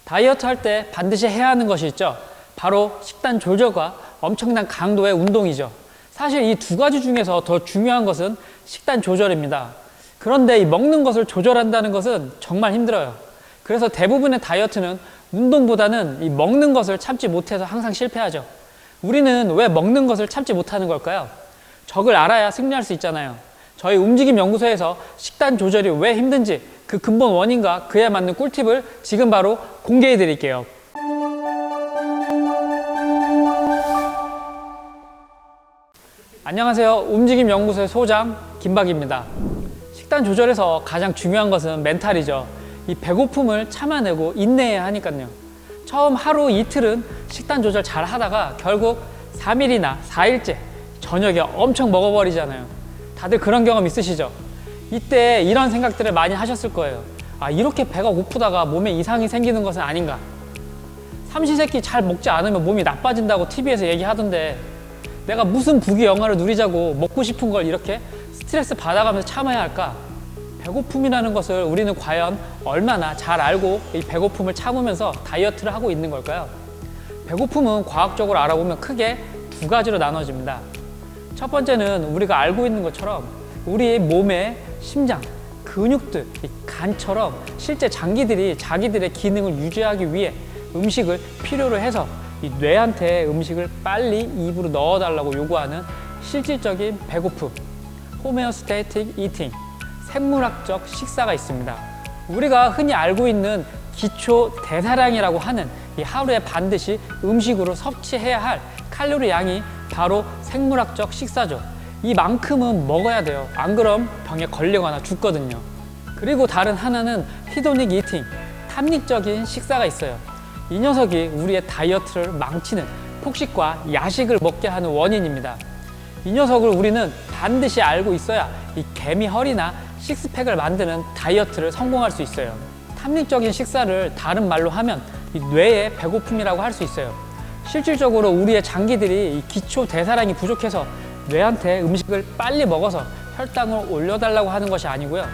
다이어트 할 때 반드시 해야 하는 것이 있죠. 바로 식단 조절과 엄청난 강도의 운동이죠. 사실 이 두 가지 중에서 더 중요한 것은 식단 조절입니다. 그런데 이 먹는 것을 조절한다는 것은 정말 힘들어요. 그래서 대부분의 다이어트는 운동보다는 이 먹는 것을 참지 못해서 항상 실패하죠. 우리는 왜 먹는 것을 참지 못하는 걸까요? 적을 알아야 승리할 수 있잖아요. 저희 움직임 연구소에서 식단 조절이 왜 힘든지 그 근본 원인과 그에 맞는 꿀팁을 지금 바로 공개해 드릴게요. 안녕하세요. 움직임 연구소의 소장 김박입니다. 식단 조절에서 가장 중요한 것은 멘탈이죠. 이 배고픔을 참아내고 인내해야 하니까요. 처음 하루 이틀은 식단 조절 잘 하다가 결국 3일이나 4일째 저녁에 엄청 먹어버리잖아요. 다들 그런 경험 있으시죠? 이때 이런 생각들을 많이 하셨을 거예요. 아, 이렇게 배가 고프다가 몸에 이상이 생기는 것은 아닌가? 삼시세끼 잘 먹지 않으면 몸이 나빠진다고 TV에서 얘기하던데 내가 무슨 부귀영화를 누리자고 먹고 싶은 걸 이렇게 스트레스 받아가면서 참아야 할까? 배고픔이라는 것을 우리는 과연 얼마나 잘 알고 이 배고픔을 참으면서 다이어트를 하고 있는 걸까요? 배고픔은 과학적으로 알아보면 크게 두 가지로 나눠집니다. 첫 번째는 우리가 알고 있는 것처럼 우리 몸의 심장, 근육들, 간처럼 실제 장기들이 자기들의 기능을 유지하기 위해 음식을 필요로 해서 이 뇌한테 음식을 빨리 입으로 넣어달라고 요구하는 실질적인 배고픔, 호메오스테이틱 이팅, 생물학적 식사가 있습니다. 우리가 흔히 알고 있는 기초 대사량이라고 하는 이 하루에 반드시 음식으로 섭취해야 할 칼로리 양이 바로 생물학적 식사죠. 이만큼은 먹어야 돼요. 안 그럼 병에 걸리거나 죽거든요. 그리고 다른 하나는 히도닉 이팅, 탐닉적인 식사가 있어요. 이 녀석이 우리의 다이어트를 망치는 폭식과 야식을 먹게 하는 원인입니다. 이 녀석을 우리는 반드시 알고 있어야 이 개미 허리나 식스팩을 만드는 다이어트를 성공할 수 있어요. 탐닉적인 식사를 다른 말로 하면 이 뇌의 배고픔이라고 할 수 있어요. 실질적으로 우리의 장기들이 이 기초 대사량이 부족해서 뇌한테 음식을 빨리 먹어서 혈당을 올려달라고 하는 것이 아니고요.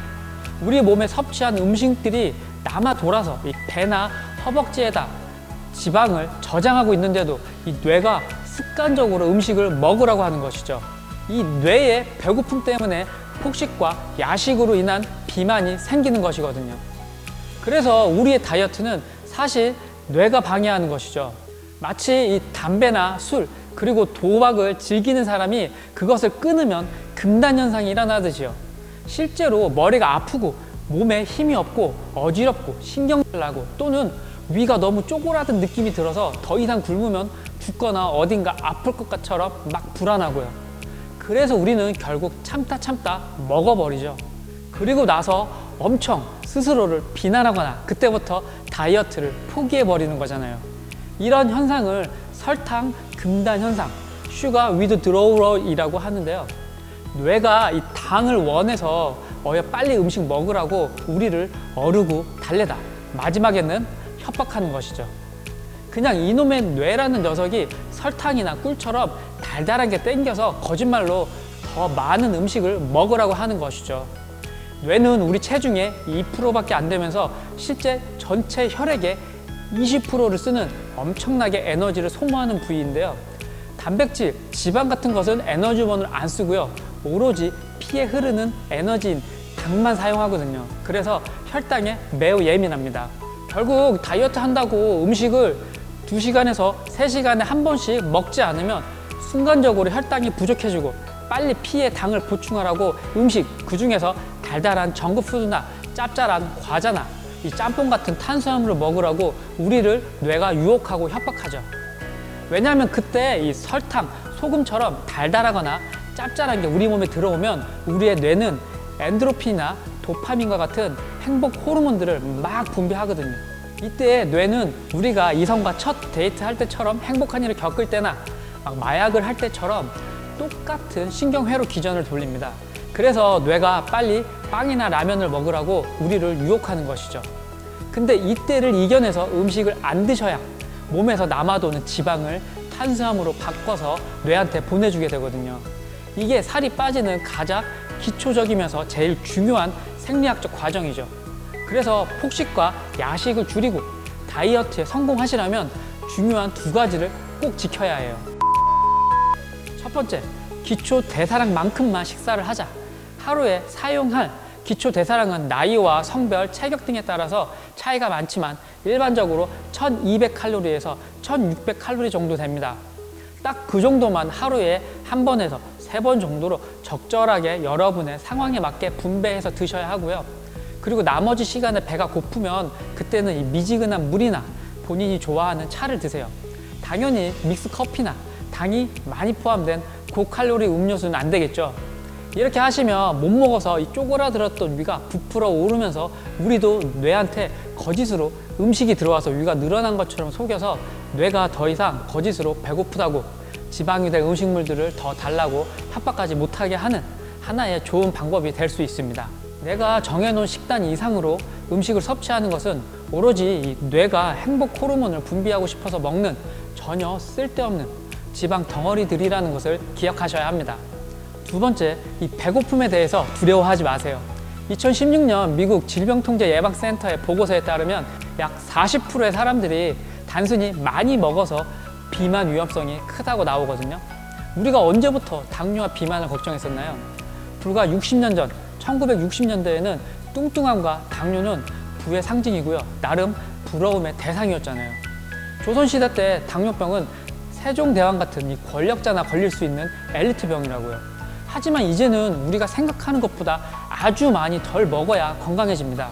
우리 몸에 섭취한 음식들이 남아 돌아서 이 배나 허벅지에다 지방을 저장하고 있는데도 이 뇌가 습관적으로 음식을 먹으라고 하는 것이죠. 이 뇌의 배고픔 때문에 폭식과 야식으로 인한 비만이 생기는 것이거든요. 그래서 우리의 다이어트는 사실 뇌가 방해하는 것이죠. 마치 이 담배나 술 그리고 도박을 즐기는 사람이 그것을 끊으면 금단 현상이 일어나듯이요. 실제로 머리가 아프고 몸에 힘이 없고 어지럽고 신경질 나고 또는 위가 너무 쪼그라든 느낌이 들어서 더 이상 굶으면 죽거나 어딘가 아플 것처럼 막 불안하고요. 그래서 우리는 결국 참다 먹어버리죠. 그리고 나서 엄청 스스로를 비난하거나 그때부터 다이어트를 포기해버리는 거잖아요. 이런 현상을 설탕 금단 현상, 슈가 위드드로우이라고 하는데요. 뇌가 이 당을 원해서 빨리 음식 먹으라고 우리를 어르고 달래다 마지막에는 협박하는 것이죠. 그냥 이놈의 뇌라는 녀석이 설탕이나 꿀처럼 달달한 게 땡겨서 거짓말로 더 많은 음식을 먹으라고 하는 것이죠. 뇌는 우리 체중의 2%밖에 안 되면서 실제 전체 혈액의 20%를 쓰는 엄청나게 에너지를 소모하는 부위인데요. 단백질, 지방 같은 것은 에너지원을 안 쓰고요. 오로지 피에 흐르는 에너지인 당만 사용하거든요. 그래서 혈당에 매우 예민합니다. 결국 다이어트 한다고 음식을 2시간에서 3시간에 한 번씩 먹지 않으면 순간적으로 혈당이 부족해지고 빨리 피에 당을 보충하라고 음식, 그중에서 달달한 정크푸드나 짭짤한 과자나 이 짬뽕 같은 탄수화물을 먹으라고 우리를 뇌가 유혹하고 협박하죠. 왜냐하면 그때 이 설탕, 소금처럼 달달하거나 짭짤한 게 우리 몸에 들어오면 우리의 뇌는 엔도르핀이나 도파민과 같은 행복 호르몬들을 막 분비하거든요. 이때 뇌는 우리가 이성과 첫 데이트 할 때처럼 행복한 일을 겪을 때나 막 마약을 할 때처럼 똑같은 신경회로 기전을 돌립니다. 그래서 뇌가 빨리 빵이나 라면을 먹으라고 우리를 유혹하는 것이죠. 근데 이때를 이겨내서 음식을 안 드셔야 몸에서 남아도는 지방을 탄수화물로 바꿔서 뇌한테 보내주게 되거든요. 이게 살이 빠지는 가장 기초적이면서 제일 중요한 생리학적 과정이죠. 그래서 폭식과 야식을 줄이고 다이어트에 성공하시려면 중요한 두 가지를 꼭 지켜야 해요. 첫 번째, 기초 대사량만큼만 식사를 하자. 하루에 사용할 기초 대사량은 나이와 성별, 체격 등에 따라서 차이가 많지만 일반적으로 1200칼로리에서 1600칼로리 정도 됩니다. 딱 그 정도만 하루에 한 번에서 세 번 정도로 적절하게 여러분의 상황에 맞게 분배해서 드셔야 하고요. 그리고 나머지 시간에 배가 고프면 그때는 이 미지근한 물이나 본인이 좋아하는 차를 드세요. 당연히 믹스 커피나 당이 많이 포함된 고칼로리 음료수는 안 되겠죠. 이렇게 하시면 못 먹어서 이 쪼그라들었던 위가 부풀어 오르면서 우리도 뇌한테 거짓으로 음식이 들어와서 위가 늘어난 것처럼 속여서 뇌가 더 이상 거짓으로 배고프다고 지방이 된 음식물들을 더 달라고 협박까지 못하게 하는 하나의 좋은 방법이 될 수 있습니다. 내가 정해놓은 식단 이상으로 음식을 섭취하는 것은 오로지 이 뇌가 행복 호르몬을 분비하고 싶어서 먹는 전혀 쓸데없는 지방 덩어리들이라는 것을 기억하셔야 합니다. 두 번째, 이 배고픔에 대해서 두려워하지 마세요. 2016년 미국 질병통제예방센터의 보고서에 따르면 약 40%의 사람들이 단순히 많이 먹어서 비만 위험성이 크다고 나오거든요. 우리가 언제부터 당뇨와 비만을 걱정했었나요? 불과 60년 전 1960년대에는 뚱뚱함과 당뇨는 부의 상징이고요. 나름 부러움의 대상이었잖아요. 조선시대 때 당뇨병은 세종대왕 같은 이 권력자나 걸릴 수 있는 엘리트병이라고요. 하지만 이제는 우리가 생각하는 것보다 아주 많이 덜 먹어야 건강해집니다.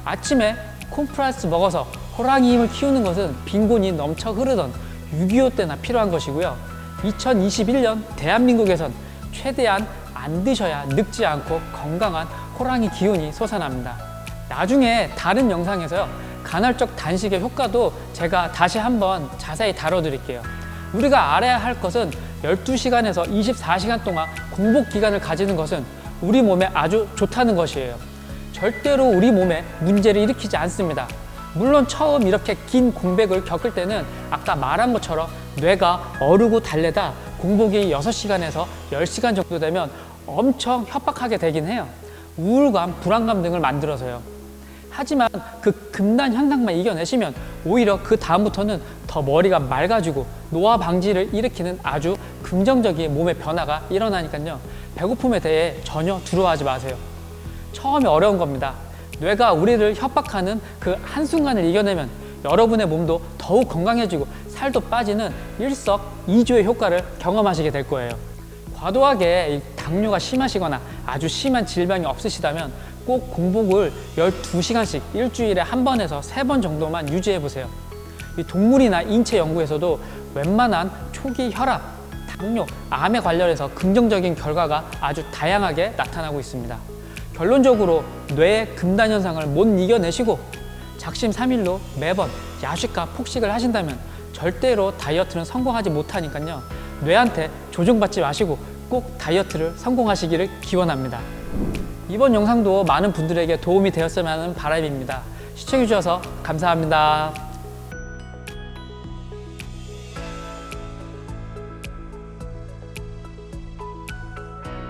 아침에 콘프라이스 먹어서 호랑이 힘을 키우는 것은 빈곤이 넘쳐 흐르던 6.25 때나 필요한 것이고요. 2021년 대한민국에선 최대한 안 드셔야 늙지 않고 건강한 호랑이 기운이 솟아납니다. 나중에 다른 영상에서요, 간헐적 단식의 효과도 제가 다시 한번 자세히 다뤄드릴게요. 우리가 알아야 할 것은 12시간에서 24시간 동안 공복 기간을 가지는 것은 우리 몸에 아주 좋다는 것이에요. 절대로 우리 몸에 문제를 일으키지 않습니다. 물론 처음 이렇게 긴 공백을 겪을 때는 아까 말한 것처럼 뇌가 어르고 달래다 공복이 6시간에서 10시간 정도 되면 엄청 협박하게 되긴 해요. 우울감, 불안감 등을 만들어서요. 하지만 그 금단 현상만 이겨내시면 오히려 그 다음부터는 더 머리가 맑아지고 노화 방지를 일으키는 아주 긍정적인 몸의 변화가 일어나니까요. 배고픔에 대해 전혀 두려워하지 마세요. 처음에 어려운 겁니다. 뇌가 우리를 협박하는 그 한순간을 이겨내면 여러분의 몸도 더욱 건강해지고 살도 빠지는 일석이조의 효과를 경험하시게 될 거예요. 과도하게 당뇨가 심하시거나 아주 심한 질병이 없으시다면 꼭 공복을 12시간씩 일주일에 한 번에서 3번 정도만 유지해 보세요. 이 동물이나 인체 연구에서도 웬만한 초기 혈압, 당뇨, 암에 관련해서 긍정적인 결과가 아주 다양하게 나타나고 있습니다. 결론적으로 뇌의 금단 현상을 못 이겨내시고 작심삼일로 매번 야식과 폭식을 하신다면 절대로 다이어트는 성공하지 못하니까요. 뇌한테 조종받지 마시고 꼭 다이어트를 성공하시기를 기원합니다. 이번 영상도 많은 분들에게 도움이 되었으면 하는 바람입니다. 시청해주셔서 감사합니다.